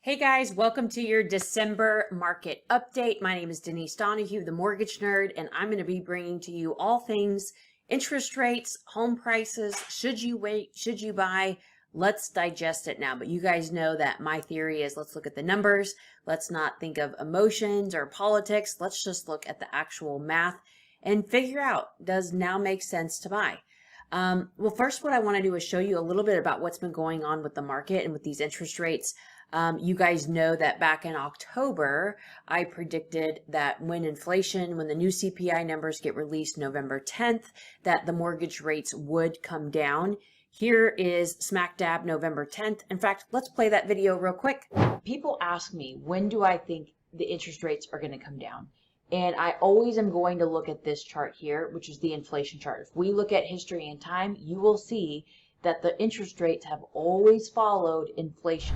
Hey guys, welcome to your December market update. My name is Denise Donahue, the Mortgage Nerd, and I'm going to be bringing to you all things interest rates, home prices, should you wait, should you buy? Let's digest it now. But you guys know that my theory is let's look at the numbers. Let's not think of emotions or politics. Let's just look at the actual math and figure out, does now make sense to buy? Well, first, what I want to do is show you a little bit about what's been going on with the market and with these interest rates. You guys know that back in October, I predicted that when the new CPI numbers get released November 10th, that the mortgage rates would come down. Here is smack dab November 10th. In fact, let's play that video real quick. People ask me, when do I think the interest rates are going to come down? And I always am going to look at this chart here, which is the inflation chart. If we look at history and time, you will see that the interest rates have always followed inflation.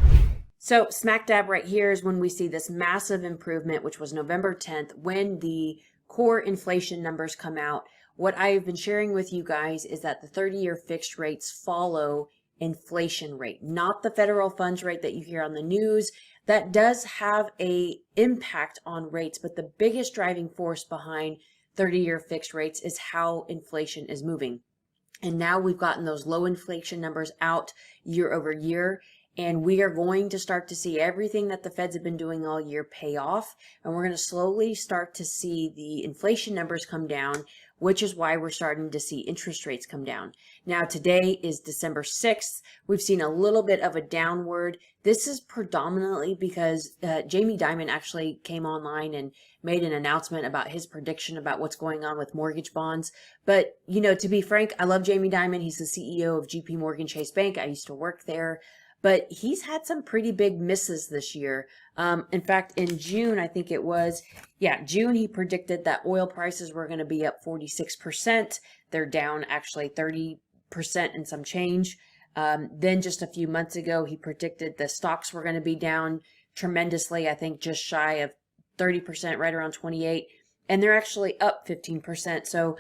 So smack dab right here is when we see this massive improvement, which was November 10th, when the core inflation numbers come out. What I've been sharing with you guys is that the 30-year fixed rates follow inflation rate, not the federal funds rate that you hear on the news. That does have a impact on rates, but the biggest driving force behind 30-year fixed rates is how inflation is moving. And now we've gotten those low inflation numbers out year over year. And we are going to start to see everything that the Feds have been doing all year pay off. And we're going to slowly start to see the inflation numbers come down, which is why we're starting to see interest rates come down. Now, today is December 6th. We've seen a little bit of a downward. This is predominantly because Jamie Dimon actually came online and made an announcement about his prediction about what's going on with mortgage bonds. But, you know, to be frank, I love Jamie Dimon. He's the CEO of JP Morgan Chase Bank. I used to work there. But he's had some pretty big misses this year. In fact, in June, I think it was, June, he predicted that oil prices were going to be up 46%. They're down actually 30% and some change. Then just a few months ago, he predicted the stocks were going to be down tremendously. I think just shy of 30%, right around 28. And they're actually up 15%. So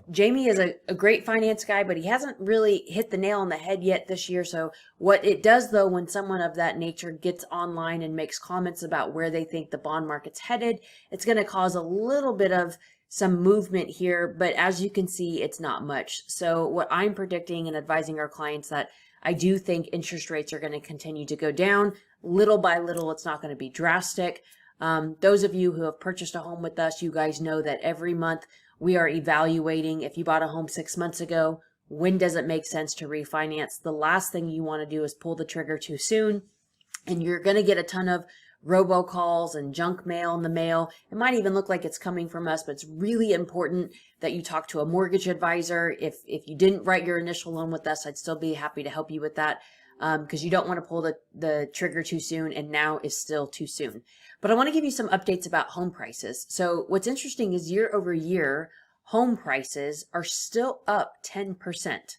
Jamie is a great finance guy, but he hasn't really hit the nail on the head yet this year. So what it does, though, when someone of that nature gets online and makes comments about where they think the bond market's headed, it's going to cause a little bit of some movement here. But as you can see, it's not much. So what I'm predicting and advising our clients that I do think interest rates are going to continue to go down little by little. It's not going to be drastic. Those of you who have purchased a home with us, you guys know that every month we are evaluating. If you bought a home 6 months ago, when does it make sense to refinance? The last thing you want to do is pull the trigger too soon. And you're going to get a ton of robocalls and junk mail in the mail. It might even look like it's coming from us, but it's really important that you talk to a mortgage advisor. If you didn't write your initial loan with us, I'd still be happy to help you with that. Because you don't want to pull the trigger too soon, and now is still too soon. But I want to give you some updates about home prices. So what's interesting is year over year, home prices are still up 10%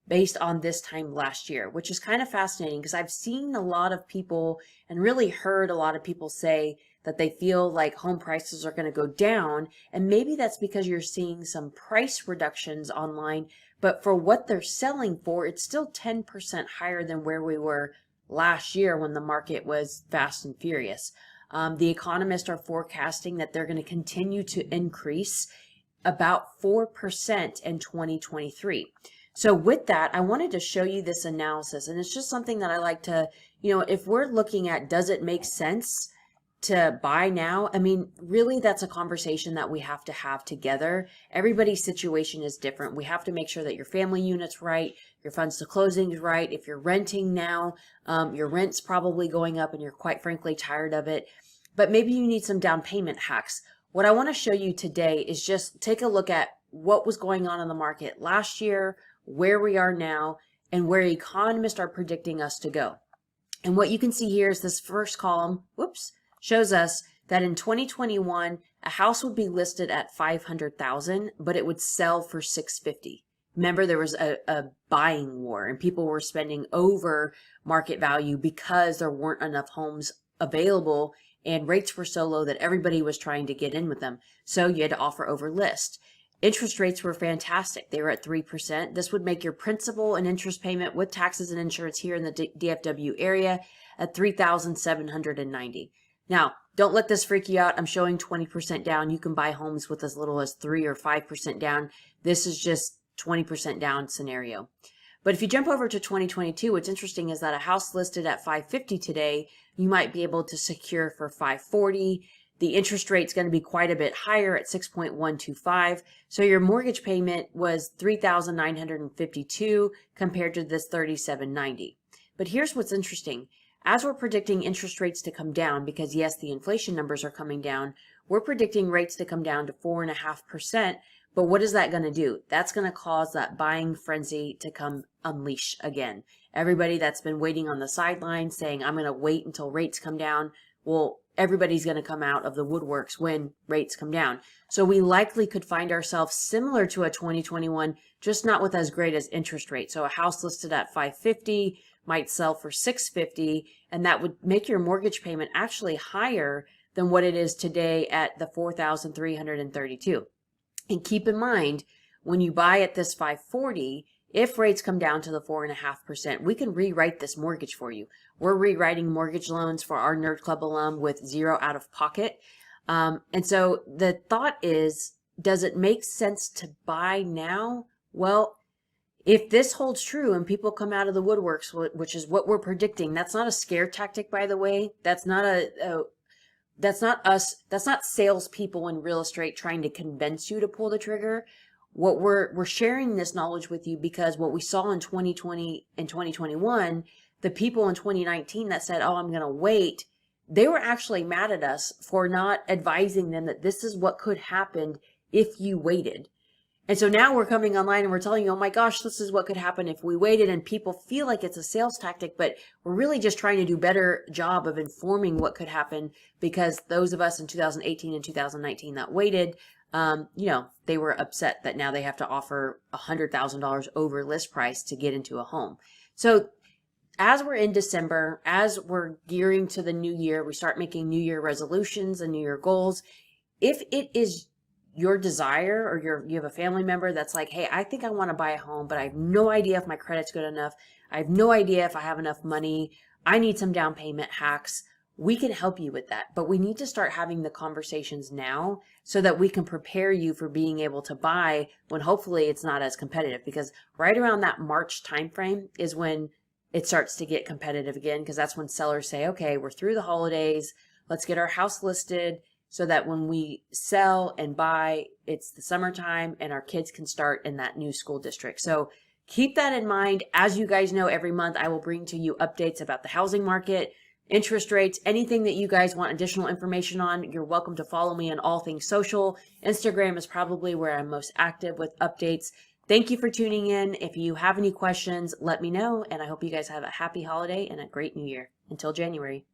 based on this time last year, which is kind of fascinating because I've seen a lot of people and really heard a lot of people say that they feel like home prices are going to go down. And maybe that's because you're seeing some price reductions online, but for what they're selling for, it's still 10% higher than where we were last year when the market was fast and furious. The economists are forecasting that they're going to continue to increase about 4% in 2023. So with that, I wanted to show you this analysis, and it's just something that I like to, if we're looking at, does it make sense to buy now? I mean, really, that's a conversation that we have to have together. Everybody's situation is different. We have to make sure that your family unit's right, your funds to closing is right. If you're renting now, your rent's probably going up and you're quite frankly tired of it. But maybe you need some down payment hacks. What I want to show you today is just take a look at what was going on in the market last year, where we are now, and where economists are predicting us to go. And what you can see here is this first column, shows us that in 2021, a house would be listed at $500,000, but it would sell for $650,000. Remember, there was a buying war and people were spending over market value because there weren't enough homes available and rates were so low that everybody was trying to get in with them. So you had to offer over list. Interest rates were fantastic. They were at 3%. This would make your principal and interest payment with taxes and insurance here in the DFW area at $3,790. Now, don't let this freak you out. I'm showing 20% down. You can buy homes with as little as 3 or 5% down. This is just 20% down scenario. But if you jump over to 2022, what's interesting is that a house listed at $550 today, you might be able to secure for $540. The interest rate's going to be quite a bit higher at 6.125. So your mortgage payment was $3,952 compared to this $3,790. But here's what's interesting. As we're predicting interest rates to come down, because yes, the inflation numbers are coming down, we're predicting rates to come down to 4.5%. But what is that going to do? That's going to cause that buying frenzy to come unleash again. Everybody that's been waiting on the sidelines saying, I'm going to wait until rates come down. Well, everybody's going to come out of the woodworks when rates come down. So we likely could find ourselves similar to a 2021, just not with as great as interest rate. So a house listed at $550 might sell for $650, and that would make your mortgage payment actually higher than what it is today at the $4,332. And keep in mind, when you buy at this $540, if rates come down to the 4.5%, we can rewrite this mortgage for you. We're rewriting mortgage loans for our Nerd Club alum with 0 out of pocket. And so the thought is, does it make sense to buy now? Well, if this holds true and people come out of the woodworks, which is what we're predicting, that's not a scare tactic, by the way. That's not that's not us. That's not salespeople in real estate trying to convince you to pull the trigger. What we're sharing this knowledge with you because what we saw in 2020 and 2021, the people in 2019 that said, oh, I'm going to wait, they were actually mad at us for not advising them that this is what could happen if you waited. And so now we're coming online and we're telling you, oh my gosh, this is what could happen if we waited. And people feel like it's a sales tactic, but we're really just trying to do a better job of informing what could happen, because those of us in 2018 and 2019 that waited, they were upset that now they have to offer $100,000 over list price to get into a home. So as we're in December, as we're gearing to the new year, we start making New Year resolutions and New Year goals. If it is your desire, or you have a family member that's like, hey, I think I want to buy a home, but I have no idea if my credit's good enough. I have no idea if I have enough money. I need some down payment hacks. We can help you with that, but we need to start having the conversations now so that we can prepare you for being able to buy when hopefully it's not as competitive, because right around that March timeframe is when it starts to get competitive again, because that's when sellers say, okay, we're through the holidays. Let's get our house listed, so that when we sell and buy, it's the summertime and our kids can start in that new school district. So keep that in mind. As you guys know, every month I will bring to you updates about the housing market, interest rates, anything that you guys want additional information on. You're welcome to follow me on all things social. Instagram is probably where I'm most active with updates. Thank you for tuning in. If you have any questions, let me know. And I hope you guys have a happy holiday and a great new year. Until January.